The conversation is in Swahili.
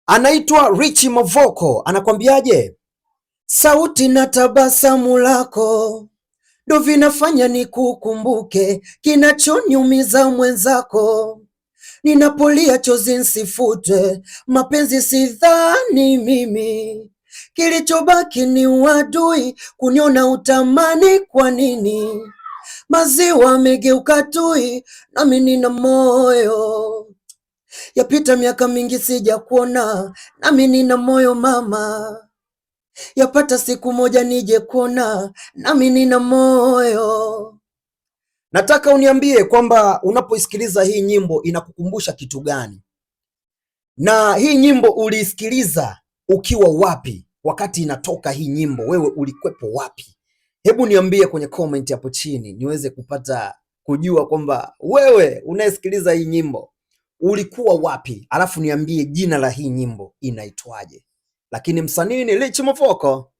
Anaitwa Rich Mavoko, anakwambiaje? Sauti na tabasamu lako ndo vinafanya nikukumbuke, kinachoniumiza mwenzako, ninapolia chozi nsifute, mapenzi sidhani mimi, kilichobaki ni uadui, kuniona utamani kwa nini? Maziwa megeuka tui, nami nina moyo, yapita miaka mingi sija kuona, nami nina moyo mama, yapata siku moja nije kuona, nami nina moyo. Nataka uniambie kwamba unapoisikiliza hii nyimbo inakukumbusha kitu gani, na hii nyimbo uliisikiliza ukiwa wapi? Wakati inatoka hii nyimbo wewe ulikwepo wapi? Hebu niambie kwenye comment hapo chini niweze kupata kujua kwamba wewe unayesikiliza hii nyimbo ulikuwa wapi, alafu niambie jina la hii nyimbo inaitwaje. Lakini msanii ni Rich Mavoko.